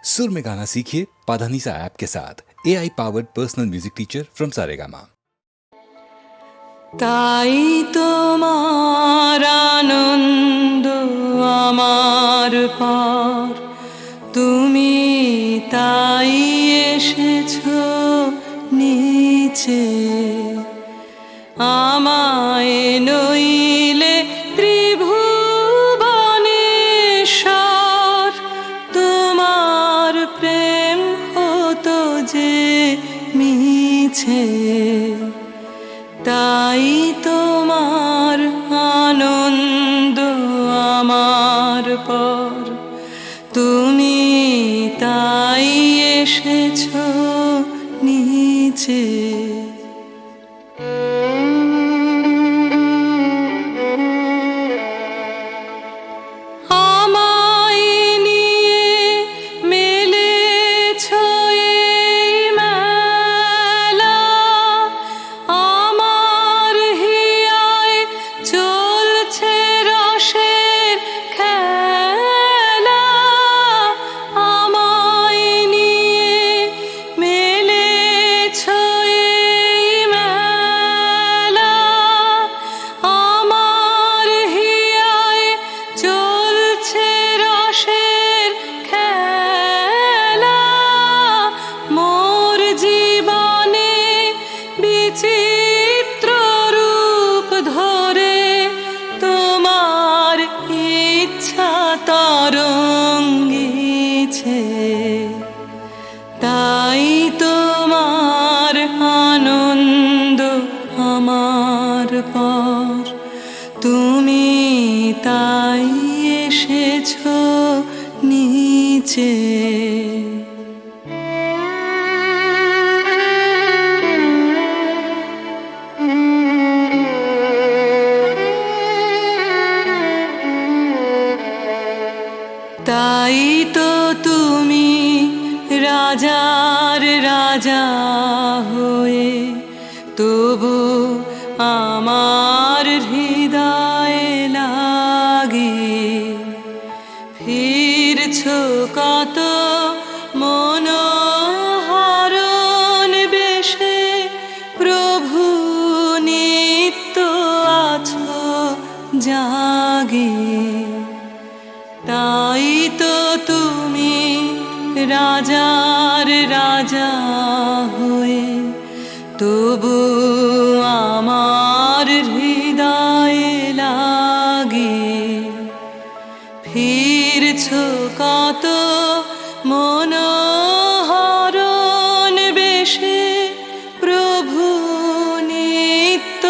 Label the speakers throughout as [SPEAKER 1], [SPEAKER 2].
[SPEAKER 1] सुर में गाना सीखिए पाधानीसा ऐप के साथ। AI powered personal music teacher from Saregama.
[SPEAKER 2] তাই তোমার আনন্দ আমার পর, তুমি তাই এসেছো নিচে। আমায় নইলে ত্রিভুবনেশ্বর, তোমার প্রেম হতো যে মিছে। তাই তোমার আনন্দ আমার পর, তুমি তাই এসেছো নিচে। আমায় নিয়ে মেলেছো এই মেলা, আমার হিয়ায় চলছে রসের খেলা। আমায় নিয়ে মেলেছো এই মেলা, আমার হিয়ায় চলছে রসের খেলা। মোর জীবনে বিচিত্র রূপ ধরে তোমার ইচ্ছা তরঙ্গিছে। তাই তোমার আনন্দ আমার পর, তুমি তাই এসেছো নিচে। তাই তো তুমি রাজার রাজা হয়ে তবু আমার হৃদয়ে লাগে ফিরছো কত মনোহরণ বেশে। প্রভু নিত্য আছো জাগে। তাই তো তুমি রাজার রাজা হয়ে তবু আমার হৃদয়ে লাগে ফিরছো কত মনোহরণ বেশে। প্রভু নিত্য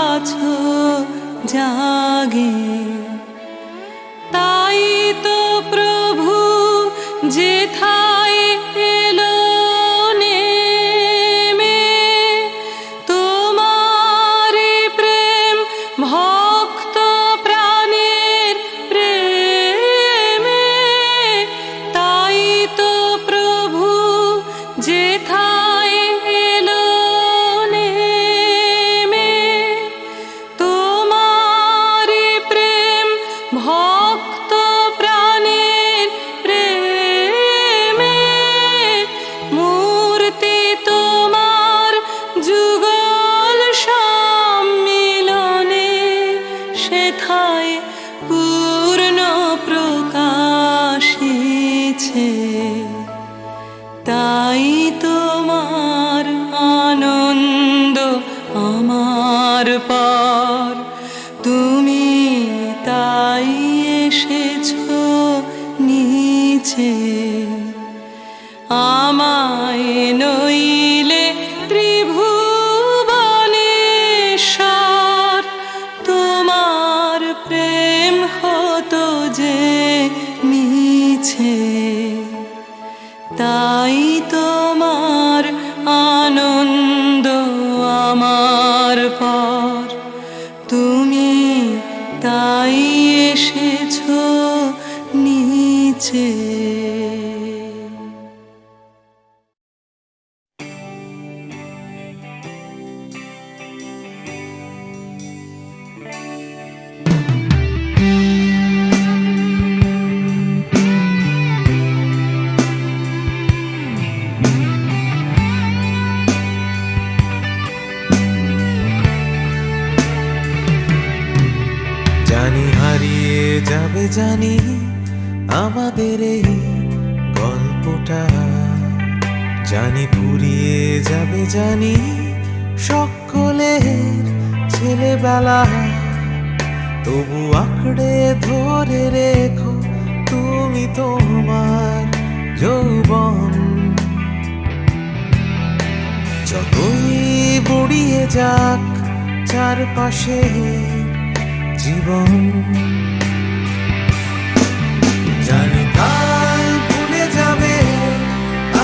[SPEAKER 2] আছো জাগে। তাই তো প্রভু যেথায় এলো নেমে, তোমারি প্রেম ভক্ত প্রাণের প্রেমে। তাই তো প্রভু যেথায় এলো নেমে, তোমারি প্রেম ভক্ত প্রাণের প্রেমে। মূর্তি তোমার যুগল সম্মিলনে, সেথায় পূর্ণ প্রকাশিছে। তাই তোমার আনন্দ আমার পর, তুমি তাই এসেছো নিচে। আমায় নইলে ত্রিভুবনেশ্বর, তোমার প্রেম হতো যে মিছে। তাই তোমার আনন্দ আমার পর, তুমি তাই এসেছো নিচে।
[SPEAKER 3] জানি আমাদের এই গল্পটা, জানি ফুরিয়ে যাবে জানি সকলের ছেলেবেলা, তবু আঁকড়ে ধরে রেখো তুমি তোমার যৌবন। যতই বুড়িয়ে যাক চারপাশে জীবন, জানি কাল ভুলে যাবে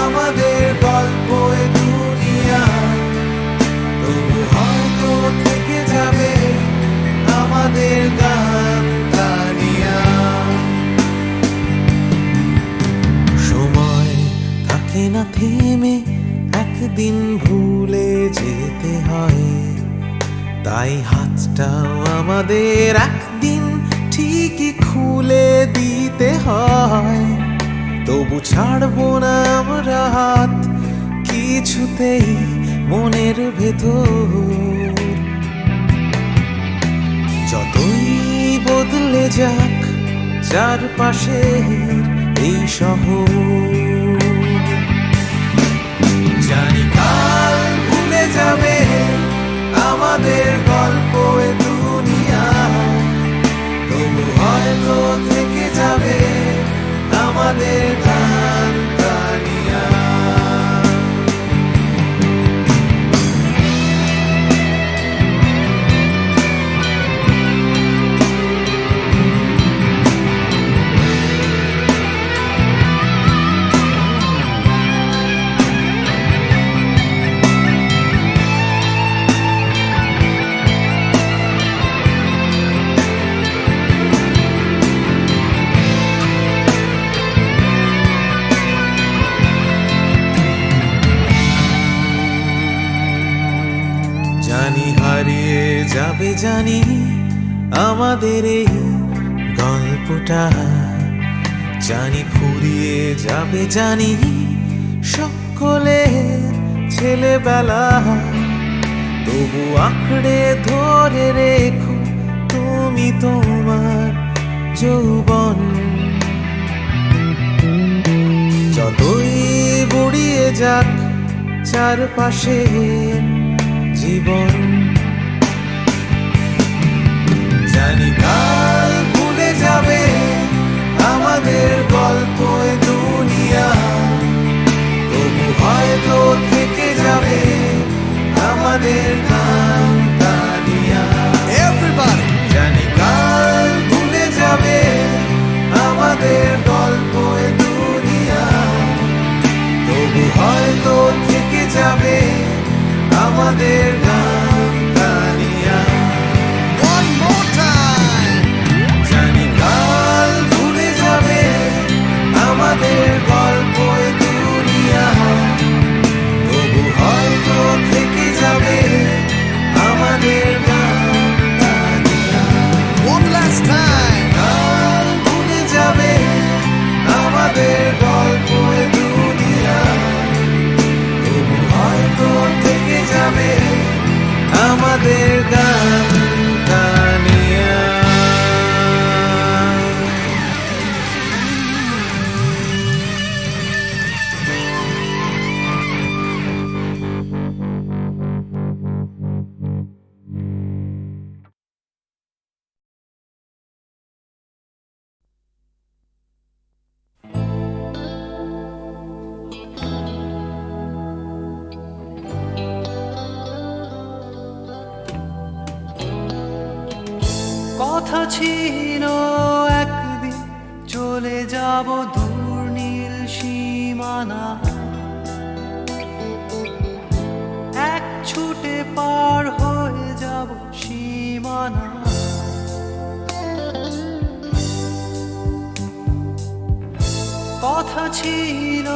[SPEAKER 3] আমাদের গল্প এ দুনিয়া, তবু হয়তো থেকে যাবে আমাদের গান গানিয়া। সময় থাকে না থেমে, একদিন ভুলে যেতে হয়, তাই হাতটাও আমাদের একদিন ঠিকই খুলে দিতে হয়। তবু ছাড়বো না আমরা হাত কিছুতেই মনের ভেতর, যতই বদলে যাক চারপাশের এই শহর। জানি কাল ভুলে যাবে আমাদের গল্প এ দুনিয়া, তবু হয়তো থেকে যাবে আমাদের গান গানিয়া। জানি হারিয়ে যাবে জানি আমাদের এই গল্পটা, জানি ফুরিয়ে যাবে জানি সকলের ছেলেবেলা, তবু আঁকড়ে ধরে রেখো তুমি তোমার যৌবন। যতই বুড়িয়ে যাক চারপাশে জীবন, জানি কাল ভুলে যাবে আমাদের গল্প এ দুনিয়া, তবু হয়তো থেকে যাবে আমাদের গান গানিয়া। Everybody! জানি কাল ভুলে যাবে আমাদের গল্প এ দুনিয়া, তবু হয়তো থেকে যাবে আমাদের গান গানিয়া। One more time! জানি কাল ভুলে যাবে আমাদের গল্প এ দুনিয়া, তবু হয়তো থেকে যাবে আমাদের গান গানিয়া। One last time! কাল ভুলে যাবে আমাদের গল্প এ দুনিয়া, তবু হয়তো থেকে যাবে আমাদের গান গানিয়া।
[SPEAKER 2] কথা ছিল একদিন চলে যাব দূর নীল সীমানা, এক ছুটে পার হয়ে যাব সীমানা। কথা ছিল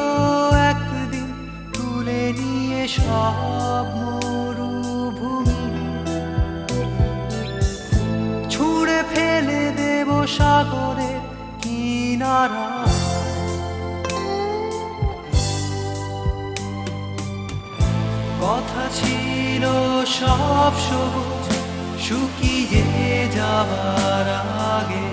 [SPEAKER 2] একদিন তুলে নিয়ে সব মরুভূমি, ছুঁড়ে ফেলে দেব সাগরে কিনারা। কথা ছিল সব সবুজ শুকিয়ে যাবার আগে,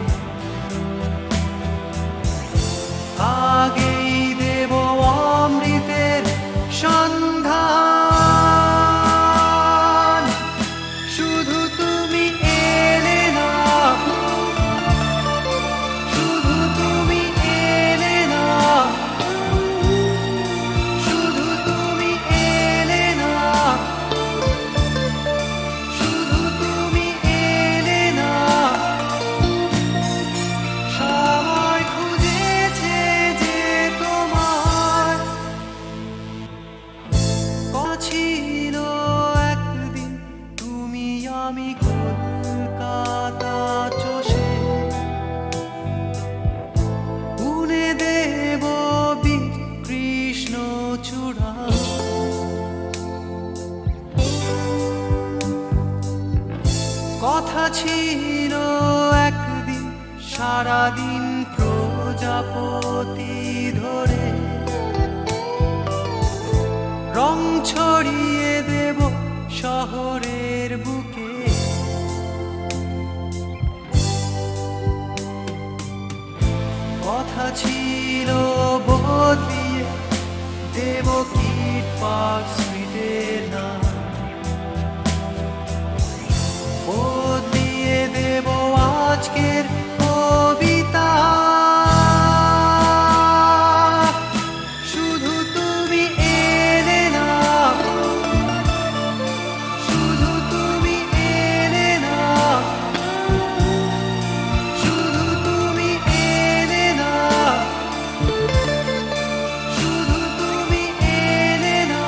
[SPEAKER 2] ছিল একদিন সারাদিন প্রজাপতি ধরে রং ছড়িয়ে দেব শহরের বুকে। কথা ছিল বদলিয়ে দেব কিট পার্ক স্ট্রিটের নাম, বদলিয়ে দেব আজকের কবিতা। শুধু তুমি এলে না, শুধু তুমি এলে না, শুধু তুমি এলে না, শুধু তুমি এলে না।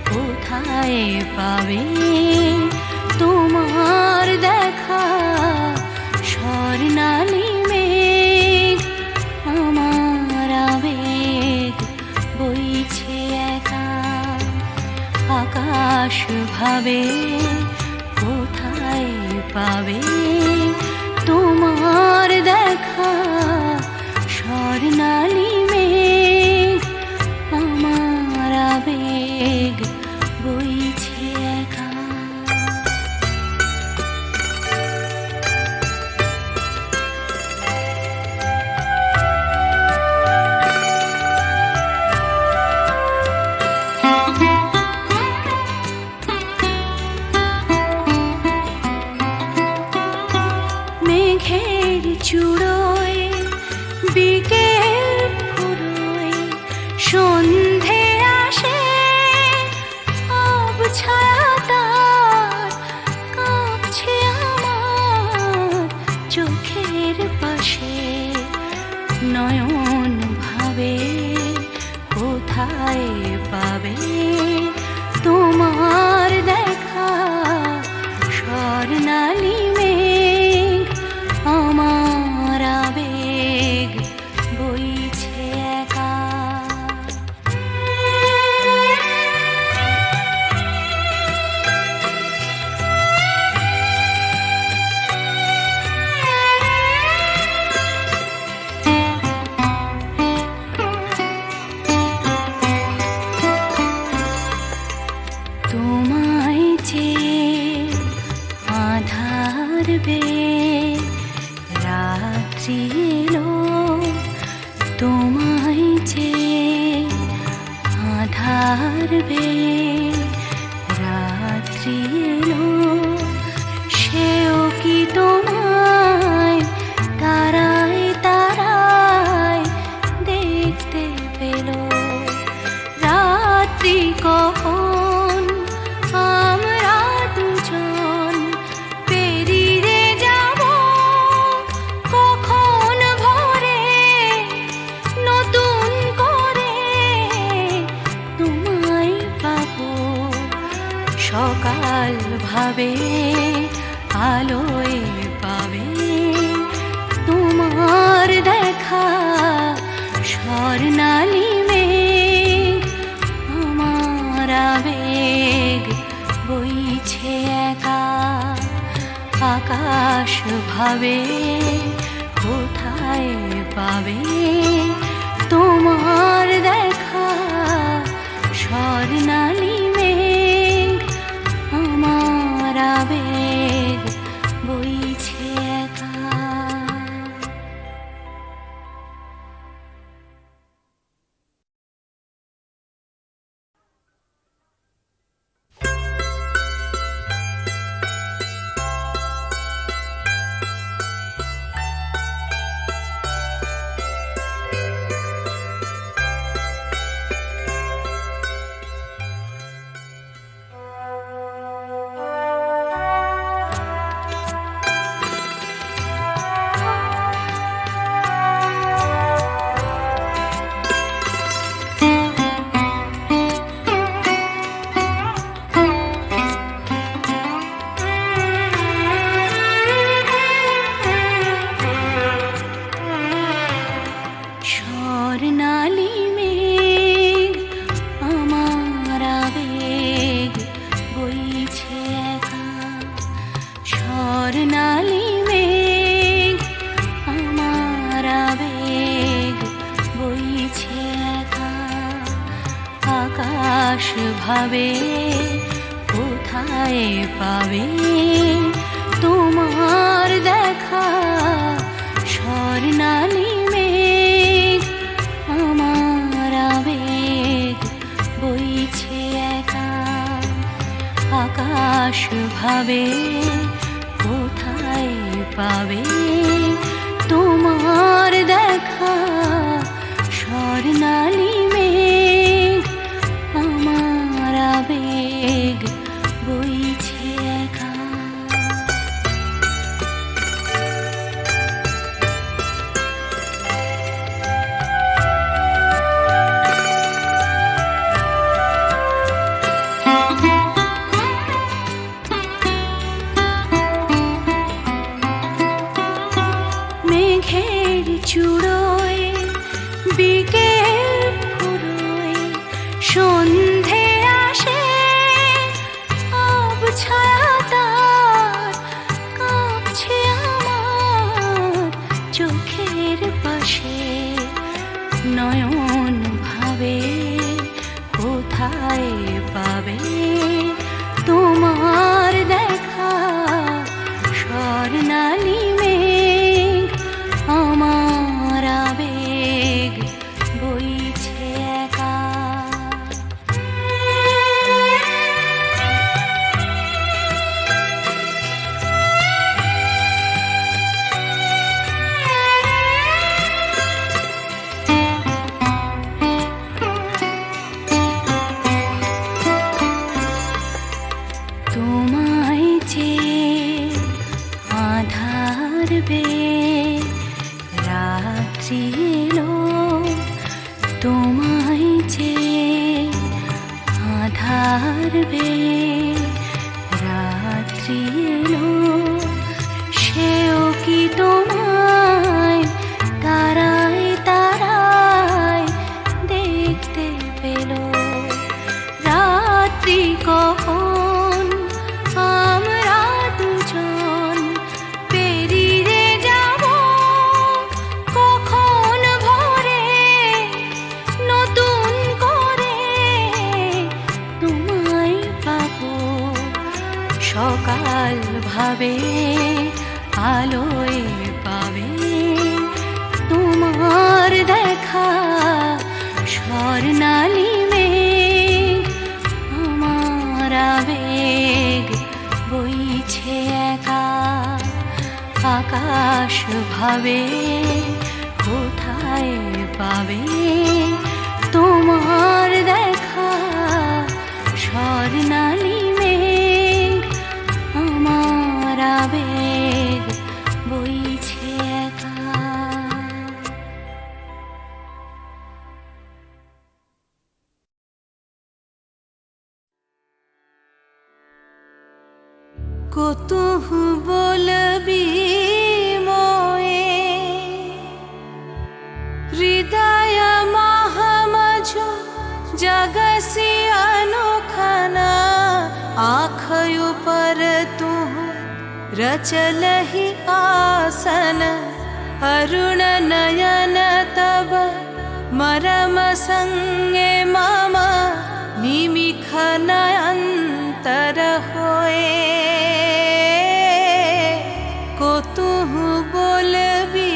[SPEAKER 4] কোথায় পাবে তোমার দেখা স্বর্ণালী মেঘ আমার আবেগ বইছে একা আকাশ ভাবে কোথায় পাবে তোমার দেখা স্বর্ণালী মেঘ আমার আবেগ বইছে একা মেঘের চূড়োয় বিকেল ফুরোয় সন্ধে আসে ছায়া তার কাঁপছে আমার চোখের পাশে নয়ন ভাবে কোথায় পাবে তোমার দেখা স্বর্ণালী মেঘ আমার আবেগ বইছে একা তোমায় চেয়ে আধার বে রাত্রি এলো তোমায় চেয়ে আধার বে রাত্রি এলো সেও কি তোমায় তারায় তারায় দেখতে পেল রাত্রি কখন আমরা দুজন পেরিয়ে যাব কখন ভোরে নতুন করে তোমায় পাবো সকাল ভাবে আলোয় পাবে তোমার দেখা স্বর্ণালী মেঘ আমার আবেগ বইছে একা আকাশ ভাবে কোথায় পাবে তোমার দেখা স্বর্ণালী মেঘ আমার আবেগ বইছে একা স্বর্ণালী মেঘ আমার আবেগ বইছে একা স্বর্ণালী মেঘ আমার আবেগ বইছে একা আকাশ ভাবে কোথায় পাবে তোমার দেখা স্বর্ণালী মেঘ আমার আবেগ বইছে একা আকাশ ভাবে কোথায় পাবে তোমার দেখা স্বর্ণালী মেঘ আমার আবেগ বইছে একা কোথায় পাবে তোমার দেখা স্বর্ণালী মেঘ আমার আবেগ বইছে একা তোমায় চেয়ে আধার বেয়ে রাত্রি এলো তোমায় চেয়ে আধার বেয়ে রাত্রি এলো সেও কি তোমায় তারায় তারায় দেখতে পেল রাত্রি কখন আমরা দুজন পেরিয়ে যাব কখন ভোরে নতুন করে তোমায় পাবো সকাল ভাবে আলোয় পাবে তোমার দেখা স্বর্ণালী মেঘ আমার আবেগ বইছে একা আকাশ ভাবে কোথায় পাবে তোমার দেখা স্বর্ণালী মেঘ আমার আবেগ বইছে একা কতহু বলবি মোয়ে হৃদয় মহামঝ जगसी अनोखना आँखों पर तू रचलहि आसन अरुण नयन तब मरम संगे मम निमिख नयंतर होए को तू बोलबी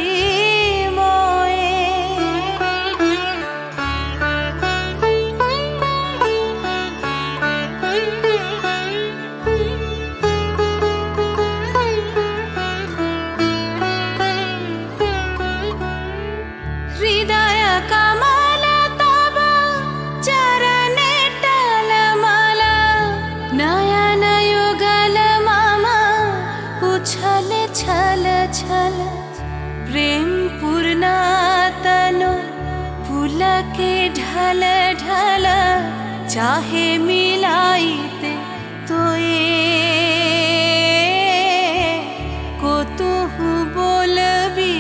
[SPEAKER 4] प्रेम पूर्णा तनु पुलके ढल ढल चाहे मिलाईते तो ये को तू बोलबी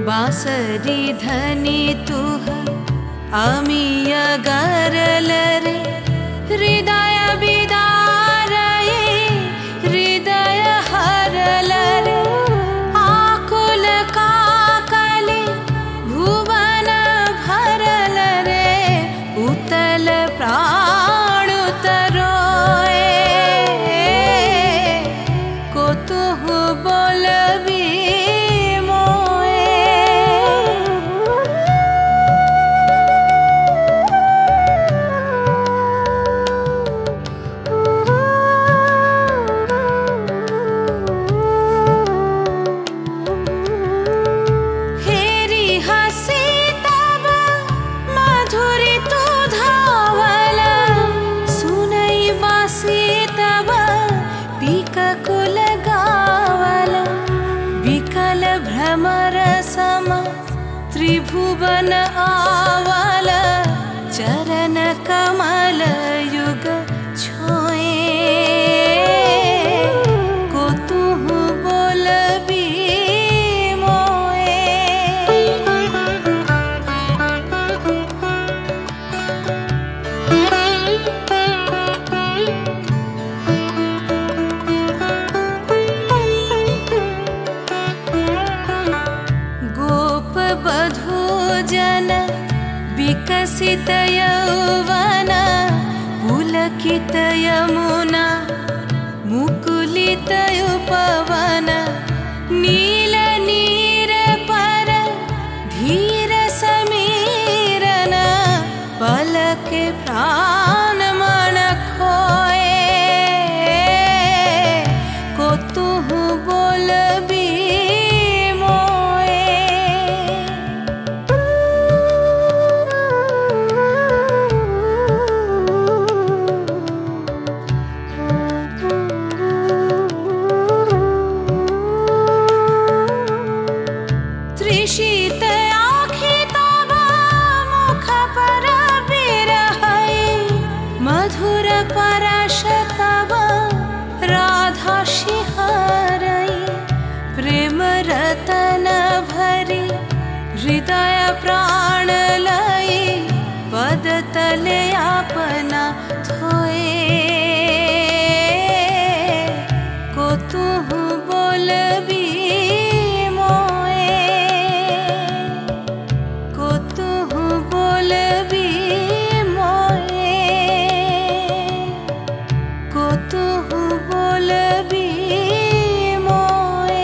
[SPEAKER 4] बांसरी धनी तुह आमी अगरल रे हृदय बिदार हृदय हरल रे आकुल काकली भुवन भरल रे उतल प्राण उतरोए को तुह बोलबी भ्रमर सम त्रिभुवन आवल चरण कमल युग छोए को तू बोलबी मोए यौवन पुलकित यमुना मुकुलित उपवन नील नीर पर धीर समीरन पलके प्राण मन खोए को तुहु बोलबी मोए। तृषित आँखि तब मुख पर बिरहै मधुर परश तब राधा शिहरै प्रेम रतन भरी हृदय प्राण लई पद तले अपना थोए को तुहु बोलबी मोए को तुहु बोलबी मोए को तुहु बोलबी मोए।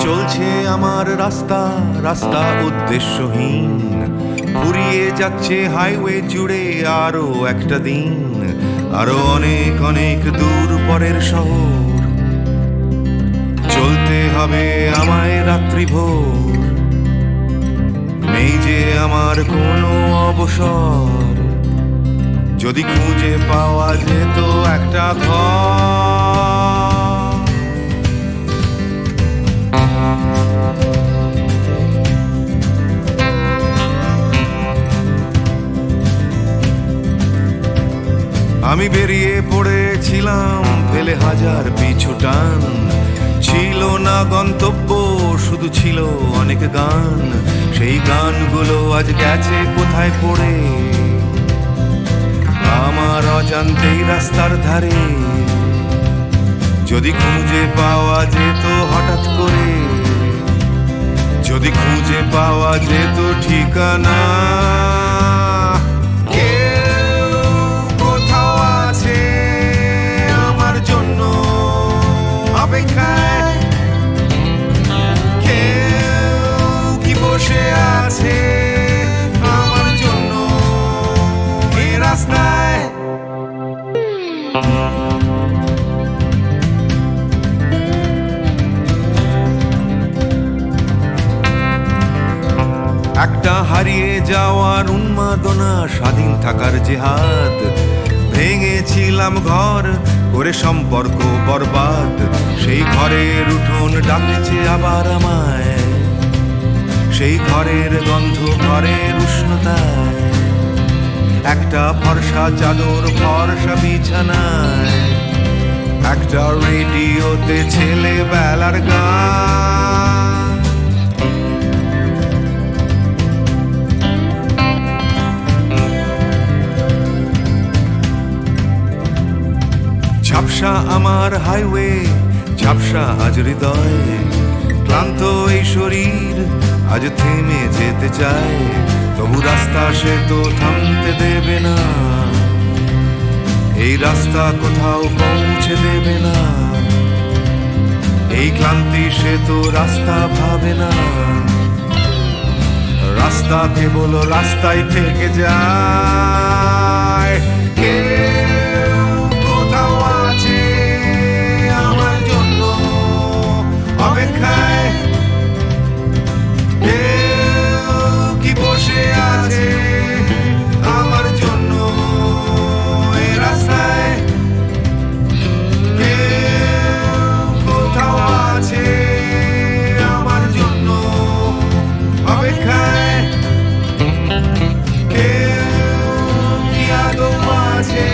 [SPEAKER 3] চলছে আমার রাস্তা রাস্তা উদ্দেশ্যহীন, ফুরিয়ে যাচ্ছে হাইওয়ে জুড়ে আরো একটা দিন, আরো অনেক অনেক দূর পরের শহর। চলতে হবে আমায় রাত্রি ভোর, নেই যে আমার কোনো অবসর। যদি খুঁজে পাওয়া যেত একটা ঘর, আমি বেরিয়ে পড়েছিলাম ফেলে হাজার পিছু টান, ছিল না গন্তব্য শুধু ছিল অনেক গান। সেই গানগুলো আজ গেছে কোথায় পড়ে আমার অজান্তেই রাস্তার ধারে। যদি খুঁজে পাওয়া যেত হঠাৎ করে, যদি খুঁজে পাওয়া যেত ঠিকানা, কেউ কোথাও আছে আমার জন্য অপেক্ষায়, কেউ কি বসে আছে আমার জন্য এই রাস্তায়। একটা হারিয়ে যাওয়ার উন্মাদনা, স্বাধীন থাকার জেহাদ, ভেঙেছিলাম ঘর করে সম্পর্ক বরবাদ। সেই ঘরের উঠোন ডাকছে আবার আমায়, সেই ঘরের গন্ধ ঘরের উষ্ণতায়, একটা ফর্সা চাদর ফর্সা বিছানায়, একটা রেডিওতে ছেলেবেলার গান। ঝাপসা আমার হাইওয়ে, ঝাপসা আজ হৃদয়, ক্লান্ত এই শরীর আজ থেমে যেতে চায়। তবু রাস্তা সে তো থামতে দেবে না, এই রাস্তা কোথাও পৌঁছে দেবে না। এই ক্লান্তি সে তো রাস্তা ভাবে না, রাস্তা কেবল রাস্তায় থেকে যায়। কেউ কোথাও আছে আমার জন্য অপেক্ষায়, কেউ কি বসে আছে আমার জন্য এই রাস্তায়, কেউ কোথাও আছে আমার জন্য অপেক্ষায়, কেউ কি আদৌ আছে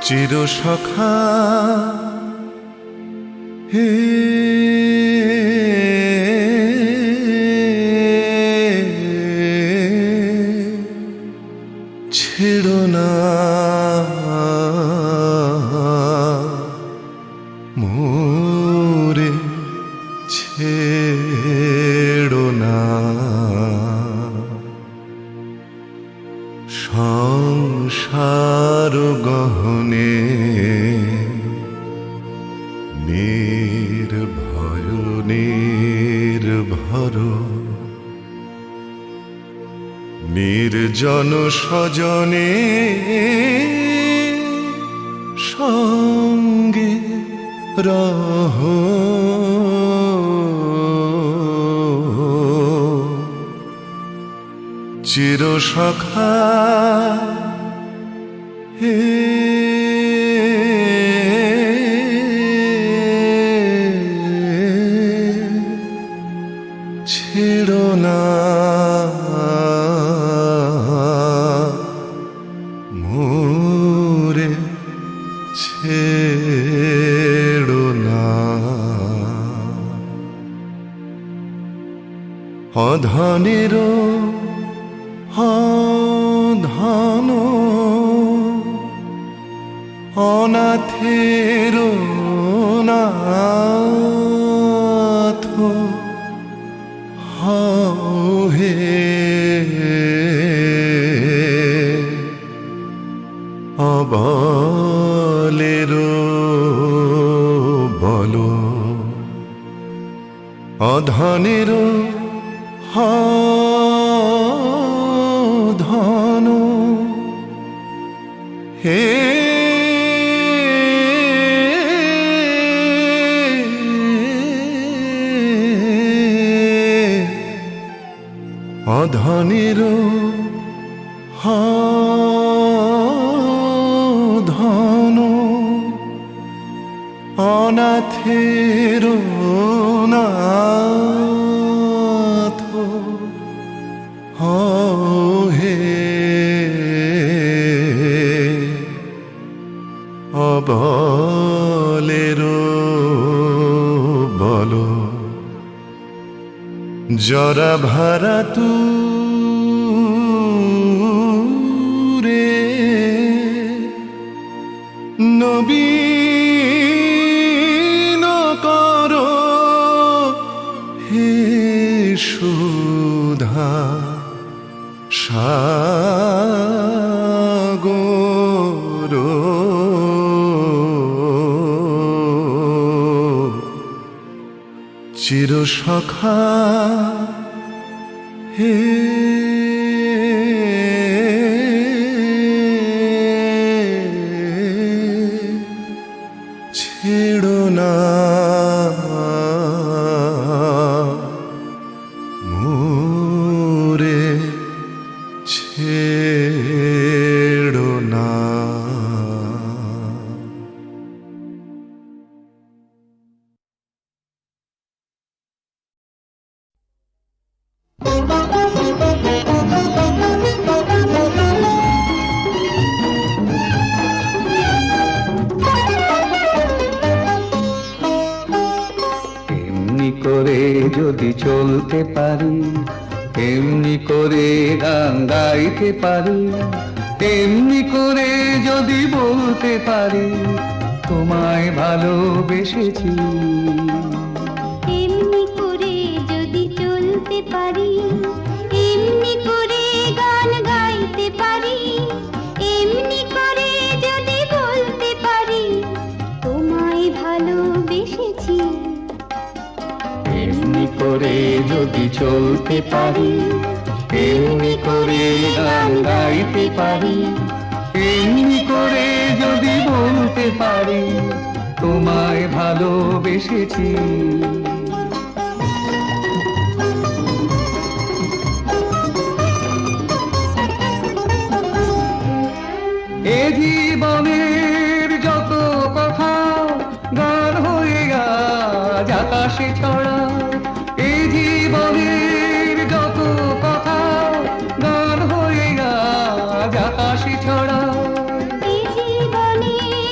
[SPEAKER 3] চিরসখা হে ছেড়ো না মোরে ছেড়ো না সংসার গহনে নির্ভয় নির্ভর নির্জন স্বজনে সঙ্গে রহ চিরসখা হে ছেড়ো না মোরে ছেড়ো না অধনেরও ধন অনাথের নাথ হে অবলের বল অধনের ধন হে অধনের ধন অনাথের নাথ হে অবলের বল জরা ভারা তু রে নবীন কর হে সুধা সাগর চিরসখা হে ছেড়ো না মোরে ছেড়ো না
[SPEAKER 5] এমনি করে যদি চলতে পারি, এমনি করে গান গাইতে পারি, এমনি করে যদি বলতে পারি তোমায় ভালোবেসেছি।
[SPEAKER 6] এমনি করে যদি চলতে পারি, এমনি করে গান গাইতে পারি, এমনি করে যদি বলতে পারি তোমায় ভালোবেসেছি।
[SPEAKER 5] এমনি করে যদি চলতে পারি, এমনি করে গান গাইতে পারি, এমনি করে যদি বলতে পারি তোমায় ভালোবেসেছি। এ জীবনের যত কথা গান হয়ে আজ আকাশে ছড়া, এ জীবনের যত কথা গান হয়ে আজ আকাশে ছড়া।
[SPEAKER 6] এই জীবনের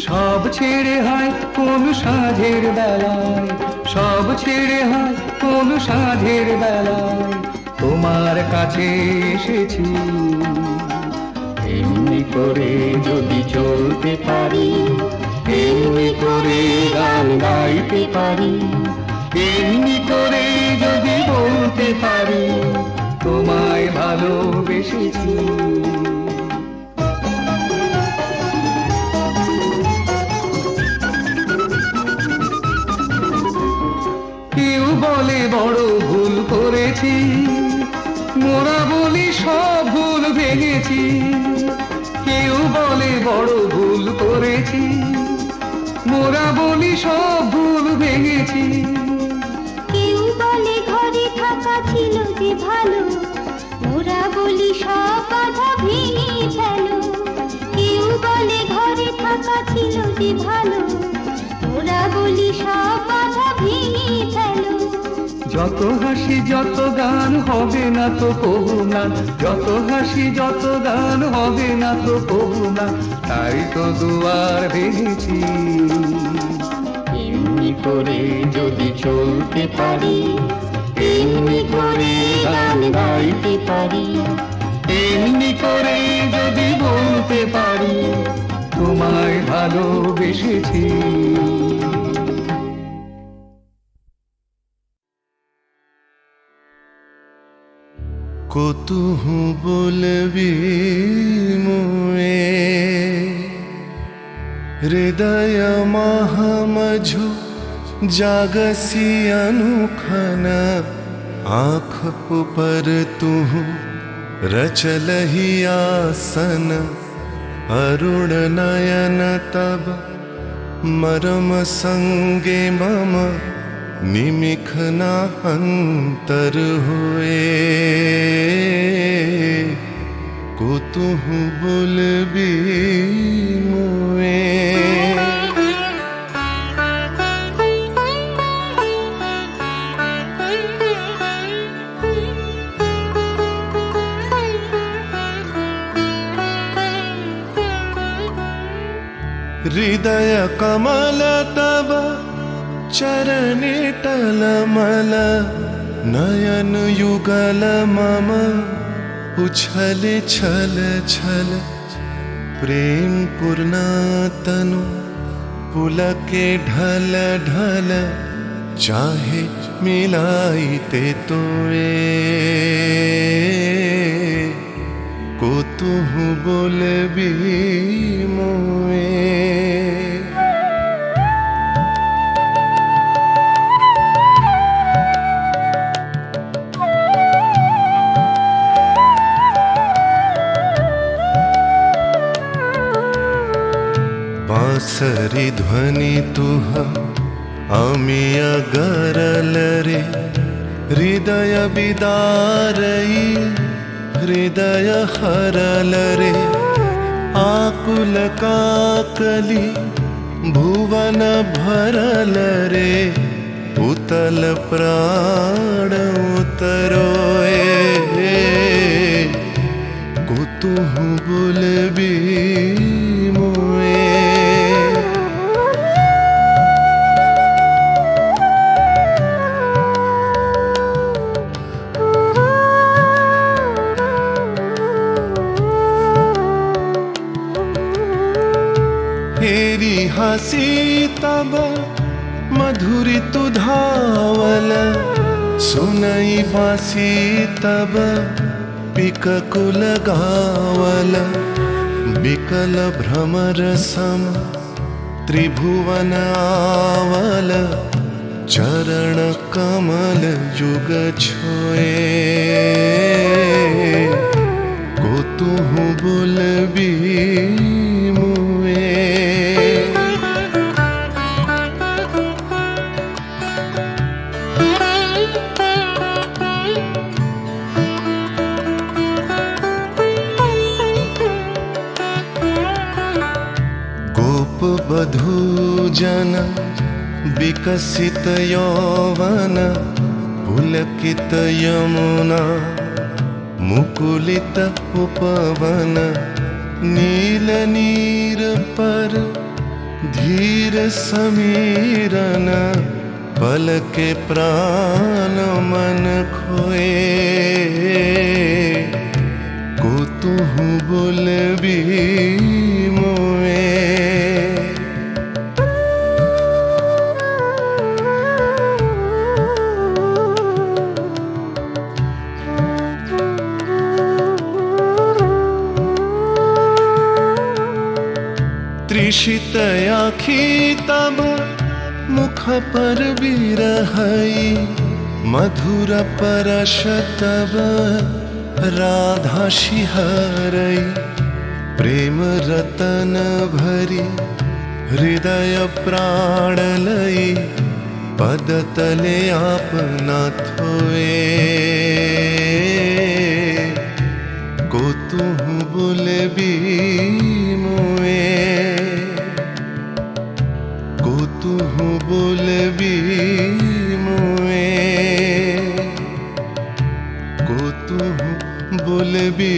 [SPEAKER 5] সব ছেড়ে হয় কোন সাঁঝের বেলায়, সব ছেড়ে হয় কোন সাঁঝের বেলায় তোমার কাছে এসেছি। এমনি করে যদি চলতে পারি, এমনি করে গান গাইতে পারি, এমনি করে যদি বলতে পারি তোমায় ভালোবেসেছি। কেউ বলে বড় ভুল করেছি, মোরা বলি সব ভুল ভেঙেছি। কেউ বলে বড় ভুল করেছি, মোরা বলি সব ভুল ভেঙেছি।
[SPEAKER 6] কেউ বলে ঘরে থাকা ছিল যে ভালো, ওরা বলি সব বাধা ভেঙে ফেলো। কেউ বলে ঘরে থাকা ছিল যে ভালো, ওরা বলি সব বাধা ভেঙে ফেলো।
[SPEAKER 5] যত হাসি যত গান হবে না তো কবু না, যত হাসি যত গান হবে না তো কবু না, তাই তো দুয়ার ভেঙেছি। এমনি করে যদি চলতে পারি, এমনি করে গান গাইতে পারি, এমনি করে যদি বলতে পারি তোমায় ভালোবেসেছি।
[SPEAKER 3] কতুহু বলবি মোয়ে হৃদয় মহামঝু जागसी अनुखन आँख ऊपर तुह रचलहि आसन अरुण नयन तब मरम संगे मम निमिखना अंतर हुए कुतुह बुलबी मुए। हृदय कमल तब चरणे टलमल नयन युगल मम उछल छल छल प्रेम पूर्ण तनु पुलके ढल ढल चाहे मिलाइते तोए कुतुह बोलबी मोए। बांसरी ध्वनि तुह अमिय गरल रे हृदय बिदारई हृदय हरल रे आकुल काकली भुवन भरल रे उतल प्राण उतरोए कुतुह बुलबी मोए। हेरी हसी तब मधुरी तु धावल सुनई बासी तब पिककुल गावल बिकल भ्रमर सम त्रिभुवन आवल चरण कमल युग छोए कुतुह बुलबी मुए। बधू जन विकसित यौवन पुलकित यमुना मुकुलित उपवन नील नीर पर धीर समीरन पलके प्राण मन खोए को तुहु बोलबी मोए तृषित आखी तब मुख पर बिरहई मधुर परश तब राधा शिहरई प्रेम रतन भरी हृदय प्राण लई पद तले आपना थोए को तुहु बोलबी मोए को तुहु बोलबी मोए को तुहु बोलबी